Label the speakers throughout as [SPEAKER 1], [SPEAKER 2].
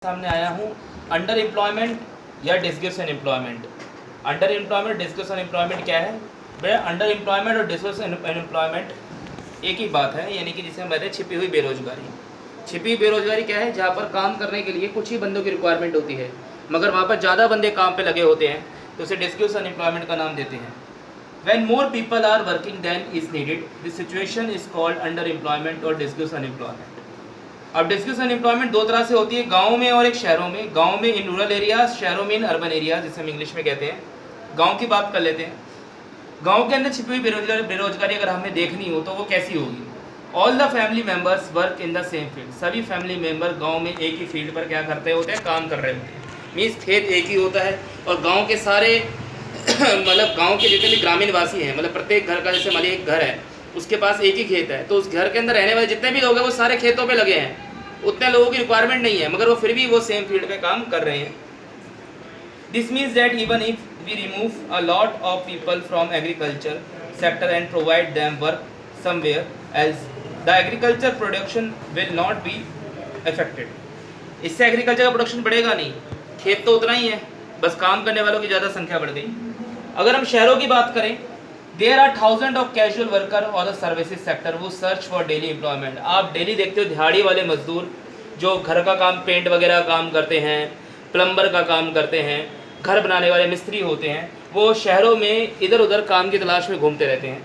[SPEAKER 1] सामने आया हूँ अंडर एम्प्लॉयमेंट या disgrace unemployment. Under employment disgrace unemployment क्या है भैया? अंडर एम्प्लॉयमेंट और डिस्ग्रेस अनएम्प्लॉयमेंट एक ही बात है, यानी कि जिसे हम कहते हैं छिपी हुई बेरोजगारी। छिपी हुई बेरोजगारी क्या है? जहाँ पर काम करने के लिए कुछ ही बंदों की रिक्वायरमेंट होती है, मगर वहाँ पर ज़्यादा बंदे काम पे लगे होते हैं, तो उसे डिस्ग्रेस अनएम्प्लॉयमेंट का नाम देते हैं। When more people are working than is needed, the situation is called underemployment और disgress unemployment। अब डिस्ग्रेस अनएम्प्लॉयमेंट दो तरह से होती है, गांव में और एक शहरों में। गांव में इन रूरल एरियाज, शहरों में इन अर्बन एरियाज, जिसे हम इंग्लिश में कहते हैं। गांव की बात कर लेते हैं। गांव के अंदर छिपी हुई बेरोजगारी अगर हमें देखनी हो तो वो कैसी होगी? All the family members work in the same field. सभी फैमिली मेम्बर गाँव में एक ही फील्ड पर क्या करते होते हैं? काम कर रहे होते हैं। मीन्स खेत एक ही होता है और गाँव के सारे मतलब गाँव के जितने भी ग्रामीण वासी हैं, मतलब प्रत्येक घर का, जैसे मान लीजिए एक घर है, उसके पास एक ही खेत है, तो उस घर के अंदर रहने वाले जितने भी लोग हैं वो सारे खेतों पे लगे हैं। उतने लोगों की रिक्वायरमेंट नहीं है, मगर वो फिर भी वो सेम फील्ड पे काम कर रहे हैं। This means that even if we remove a lot of people from agriculture sector and provide them work somewhere else, the agriculture production will not be affected. इससे एग्रीकल्चर का प्रोडक्शन बढ़ेगा नहीं, खेत तो उतना ही है, बस काम करने वालों की ज़्यादा संख्या बढ़ गई। अगर हम शहरों की बात करें, there are thousand of casual worker और द सर्विसेज सेक्टर वो सर्च फॉर डेली एम्प्लॉयमेंट। आप डेली देखते हो दिहाड़ी वाले मजदूर जो घर का काम, पेंट वगैरह काम करते हैं, प्लम्बर का काम करते हैं, घर बनाने वाले मिस्त्री होते हैं, वो शहरों में इधर उधर काम की तलाश में घूमते रहते हैं।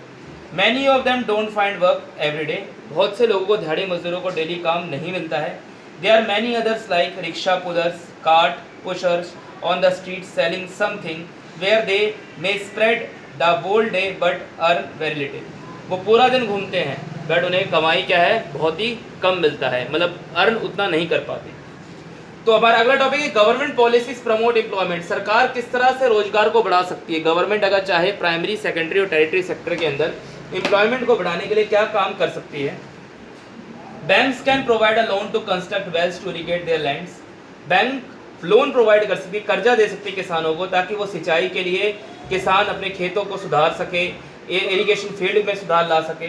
[SPEAKER 1] Many of them don't find work every day. बहुत से लोगों को, दिहाड़ी मजदूरों को डेली काम नहीं मिलता है। They are many others like rickshaw pullers, cart pushers on the street selling something where they may spread the whole day but earn very little। वो पूरा दिन घूमते हैं बट उन्हें कमाई क्या है? बहुत ही कम मिलता है, मतलब अर्न उतना नहीं कर पाते। तो हमारा अगला टॉपिक है गवर्नमेंट पॉलिसीज प्रमोट एम्प्लॉयमेंट। सरकार किस तरह से रोजगार को बढ़ा सकती है? गवर्नमेंट अगर चाहे प्राइमरी, सेकेंडरी और टेरिटरी सेक्टर के अंदर एम्प्लॉयमेंट को बढ़ाने के लिए क्या काम कर सकती है? Banks can provide a loan to construct wells to irrigate their lands. Bank loan provide कर सकती है, कर्जा दे सकती है किसानों को, ताकि वो सिंचाई के लिए किसान अपने खेतों को सुधार सके, इरिगेशन फील्ड में सुधार ला सके।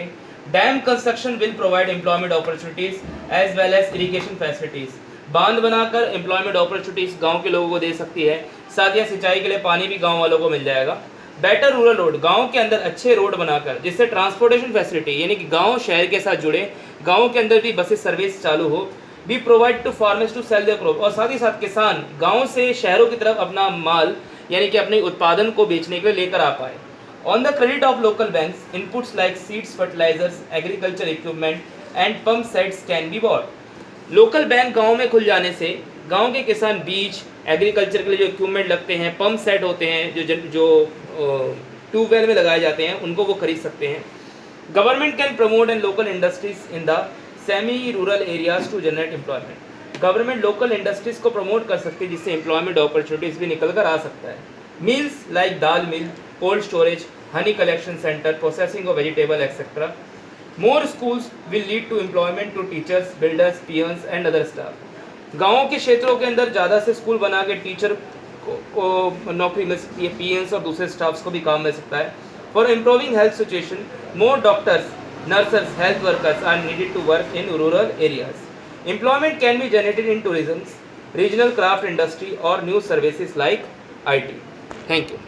[SPEAKER 1] Dam construction will provide employment opportunities as well as irrigation facilities. बांध बनाकर एम्प्लॉयमेंट अपॉर्चुनिटीज गांव के लोगों को दे सकती है, साथ ही सिंचाई के लिए पानी भी गांव वालों को मिल जाएगा। बेटर रूरल रोड, गांव के अंदर अच्छे रोड बनाकर, जिससे ट्रांसपोर्टेशन फैसिलिटी, यानी कि गांव शहर के साथ जुड़े, गांव के अंदर भी बसेस सर्विस चालू हो। Be provide to farmers to sell their crop, और साथ ही साथ किसान गांव से शहरों की तरफ अपना माल, यानी कि अपने उत्पादन को बेचने के लिए लेकर आ पाए। On the credit of local banks, inputs like seeds, fertilisers, agriculture equipment and pump sets can be bought. Local bank गांव में खुल जाने से गांव के किसान बीज, एग्रीकल्चर के लिए जो इक्विपमेंट लगते हैं, पंप सेट होते हैं जो ट्यूबवेल में लगाए जाते हैं, उनको वो खरीद सकते हैं। Government can promote and local industries in the semi rural areas to generate employment. Government local industries को प्रमोट कर सकती है, जिससे एम्प्लॉयमेंट अपॉर्चुनिटीज भी निकल कर आ सकता है। Mills like dal mill, cold storage, honey collection centre, processing of vegetable etcetera. More schools will lead to employment to teachers, builders, peons and other staff. गाँव के क्षेत्रों के अंदर ज़्यादा से स्कूल बना के टीचर को नौकरी मिल सकती है, पियंस और दूसरे स्टाफ्स को भी काम मिल सकता है। For improving health situation, more doctors, nurses, health workers are needed to work in rural areas. Employment can be generated in tourism, regional craft industry or new services like IT. Thank you.